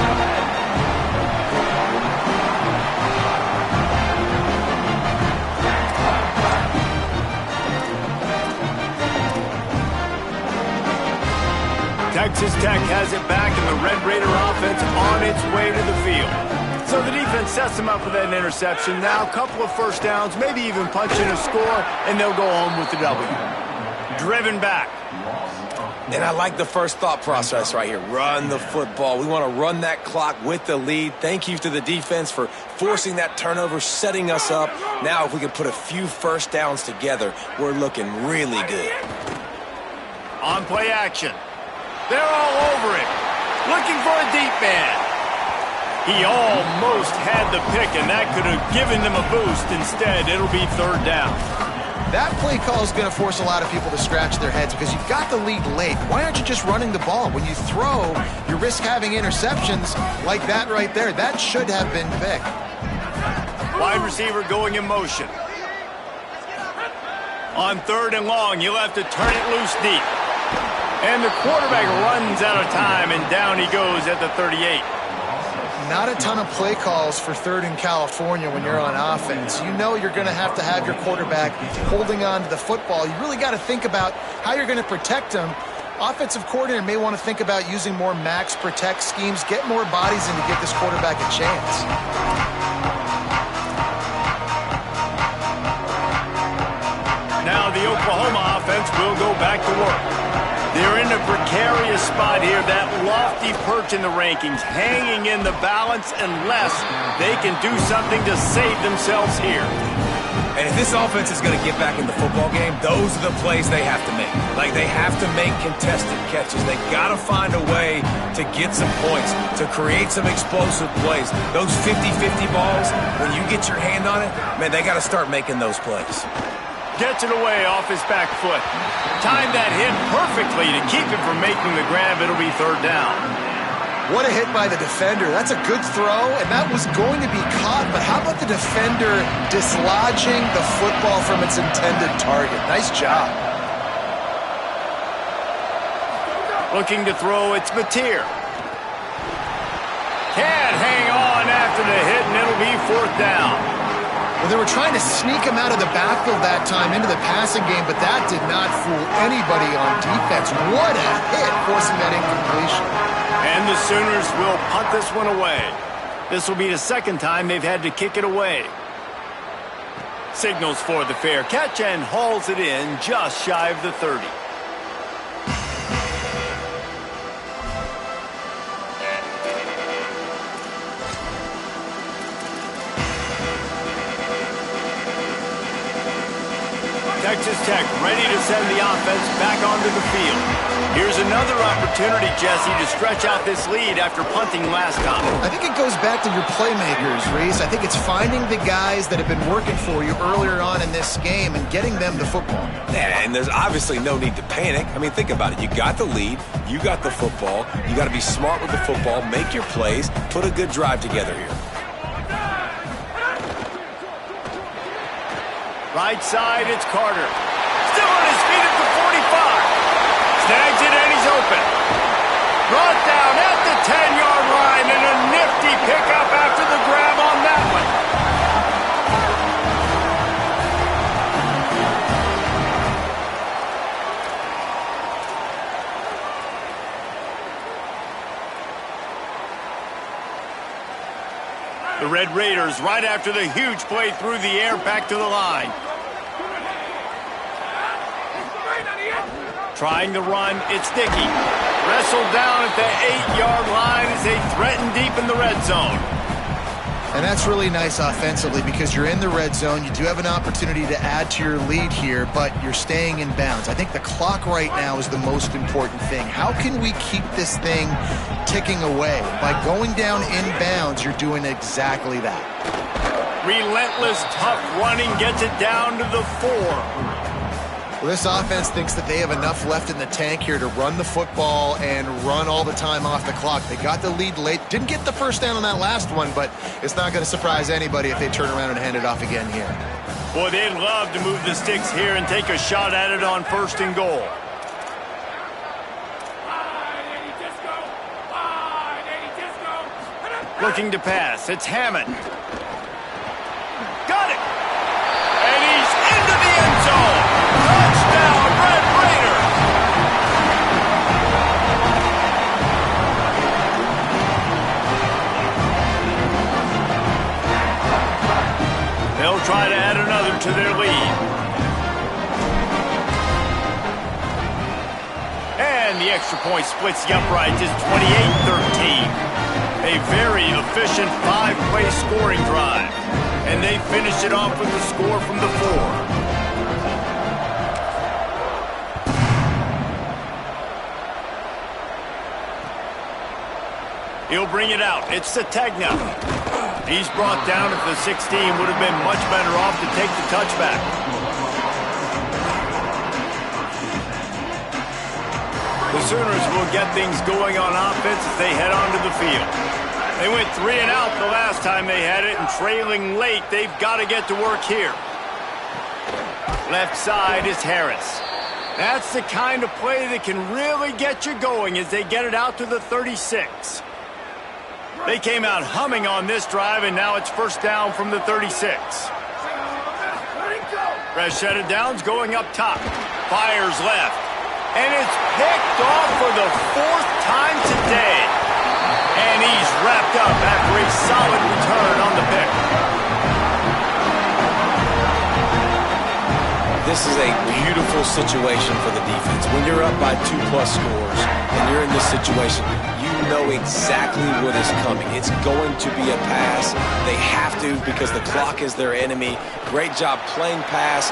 S1: Texas Tech has it back, and the Red Raider offense on its way to the field. So the defense sets them up with that interception. Now a couple of first downs, maybe even punch in a score, and they'll go home with the W. driven back.
S4: And I like the first thought process right here. Run the football. We want to run that clock with the lead. Thank you to the defense for forcing that turnover, setting us up. Now if we can put a few first downs together, we're looking really good.
S1: On play action. They're all over it. Looking for a deep man. He almost had the pick, and that could have given them a boost. Instead, it'll be third down.
S3: That play call is going to force a lot of people to scratch their heads because you've got the lead late. Why aren't you just running the ball? When you throw, you risk having interceptions like that right there. That should have been picked.
S1: Wide receiver going in motion. On third and long, you'll have to turn it loose deep. And the quarterback runs out of time, and down he goes at the 38.
S3: Not a ton of play calls for third in California when you're on offense. You know you're going to have your quarterback holding on to the football. You really got to think about how you're going to protect him. Offensive coordinator may want to think about using more max protect schemes, get more bodies in to give this quarterback a chance.
S1: Now the Oklahoma offense will go back to work. They're in a precarious spot here, that lofty perch in the rankings, hanging in the balance unless they can do something to save themselves here.
S4: And if this offense is going to get back in the football game, those are the plays they have to make. Like, they have to make contested catches. They got to find a way to get some points, to create some explosive plays. Those 50-50 balls, when you get your hand on it, man, they got to start making those plays.
S1: Gets it away off his back foot. Timed that hit perfectly to keep him from making the grab. It'll be third down.
S3: What a hit by the defender. That's a good throw, and that was going to be caught, but how about the defender dislodging the football from its intended target? Nice job.
S1: Looking to throw, it's Mateer. Can't hang on after the hit, and it'll be fourth down.
S3: Well, they were trying to sneak him out of the backfield that time into the passing game, but that did not fool anybody on defense. What a hit, forcing that incompletion.
S1: And the Sooners will punt this one away. This will be the second time they've had to kick it away. Signals for the fair catch and hauls it in just shy of the 30. Texas Tech ready to send the offense back onto the field. Here's another opportunity, Jesse, to stretch out this lead after punting last time.
S3: I think it goes back to your playmakers, Reese. I think it's finding the guys that have been working for you earlier on in this game and getting them the football.
S4: And there's obviously no need to panic. I mean, think about it. You got the lead. You got the football. You got to be smart with the football. Make your plays. Put a good drive together here.
S1: Right side, it's Carter. Still on his feet at the 45. Snags it and he's open. Brought down at the 10-yard line and a nifty pickup after the grab on that one. The Red Raiders, right after the huge play through the air, back to the line. Trying to run, it's Dickey. Wrestled down at the 8-yard line as they threaten deep in the red zone.
S3: And that's really nice offensively because you're in the red zone. You do have an opportunity to add to your lead here, but you're staying in bounds. I think the clock right now is the most important thing. How can we keep this thing ticking away? By going down in bounds, you're doing exactly that.
S1: Relentless, tough running gets it down to the 4.
S3: Well, this offense thinks that they have enough left in the tank here to run the football and run all the time off the clock. They got the lead late. Didn't get the first down on that last one, but it's not going to surprise anybody if they turn around and hand it off again here.
S1: Boy, they'd love to move the sticks here and take a shot at it on first and goal. Looking to pass. It's Hammond. Got it! And he's into the end zone! Touchdown, Red Raiders! They'll try to add another to their lead. the extra point splits the uprights. It's 28-13. A very efficient 5-play scoring drive. And they finish it off with the score from the 4. He'll bring it out. It's Sategna. He's brought down at the 16. Would have been much better off to take the touchback. The Sooners will get things going on offense as they head onto the field. They went 3 and out the last time they had it, and trailing late, they've got to get to work here. Left side is Harris. That's the kind of play that can really get you going as they get it out to the 36. They came out humming on this drive, and now it's first down from the 36. Fresh set of downs going up top. Fires left. And it's picked off for the 4th time today. And he's wrapped up after a solid return on the pick.
S4: This is a beautiful situation for the defense. When you're up by 2+ scores and you're in this situation, you know exactly what is coming. It's going to be a pass. They have to because the clock is their enemy. Great job playing pass.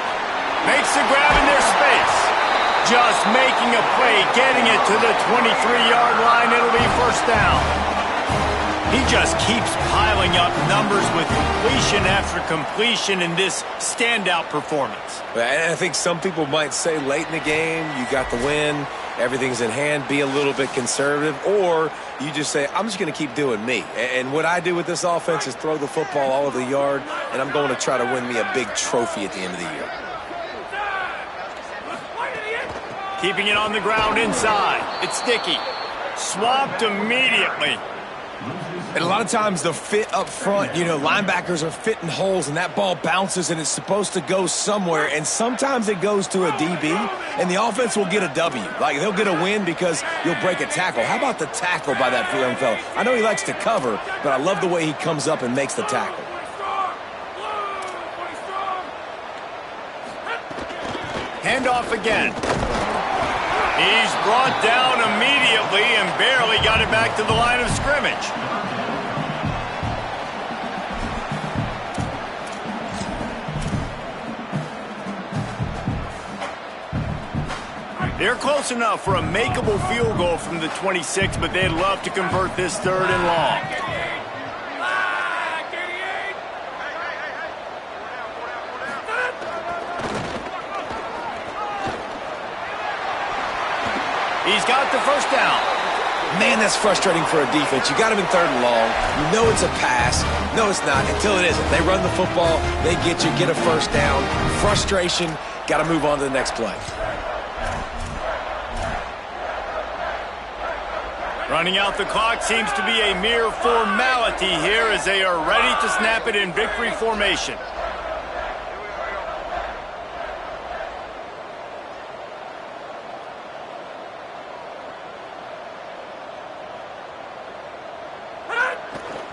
S1: Makes the grab in their space. Just making a play, getting it to the 23-yard line. It'll be first down. He just keeps piling up numbers with completion after completion in this standout performance.
S4: And I think some people might say late in the game, you got the win, everything's in hand, be a little bit conservative, or you just say, I'm just going to keep doing me. And what I do with this offense is throw the football all over the yard, and I'm going to try to win me a big trophy at the end of the year.
S1: Keeping it on the ground inside. It's sticky. Swamped immediately.
S4: And a lot of times the fit up front, you know, linebackers are fitting holes and that ball bounces and it's supposed to go somewhere. And sometimes it goes to a DB and the offense will get a W. Like they'll get a win because you'll break a tackle. How about the tackle by that young fella? I know he likes to cover, but I love the way he comes up and makes the tackle.
S1: Handoff again. He's brought down immediately and barely got it back to the line of scrimmage. They're close enough for a makeable field goal from the 26, but they'd love to convert this 3rd and long. He's got the first down.
S4: Man, that's frustrating for a defense. You got him in 3rd and long. You know it's a pass. No, it's not until it isn't. They run the football. They get you, get a first down. Frustration. Got to move on to the next play.
S1: Running out the clock seems to be a mere formality here as they are ready to snap it in victory formation.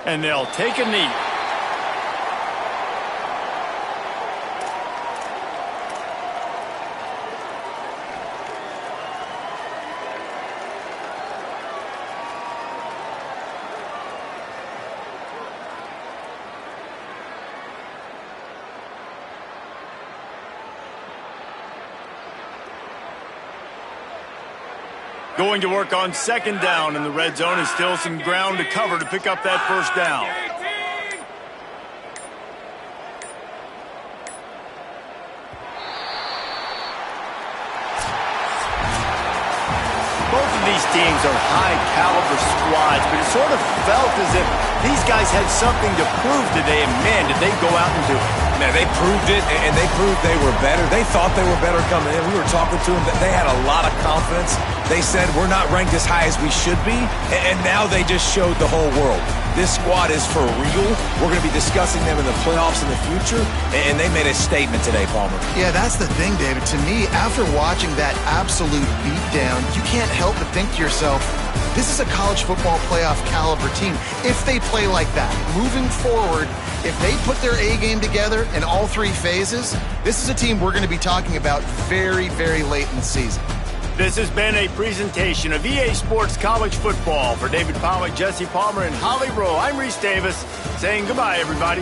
S1: And they'll take a knee. Going to work on 2nd down in the red zone is still some ground to cover to pick up that first down. Both of these teams are high-caliber squads, but it sort of felt as if these guys had something to prove today, and man, did they go out and do it.
S4: Man, they proved it, and they proved they were better. They thought they were better coming in. We were talking to them. They had a lot of confidence. They said, we're not ranked as high as we should be, and now they just showed the whole world. This squad is for real. We're going to be discussing them in the playoffs in the future, and they made a statement today, Palmer.
S3: Yeah, that's the thing, David. To me, after watching that absolute beatdown, you can't help but think to yourself, this is a college football playoff caliber team. If they play like that, moving forward, if they put their A game together in all 3 phases, this is a team we're going to be talking about very, very late in the season.
S1: This has been a presentation of EA Sports College Football. For David Pollack, Jesse Palmer, and Holly Rowe, I'm Reese Davis saying goodbye, everybody.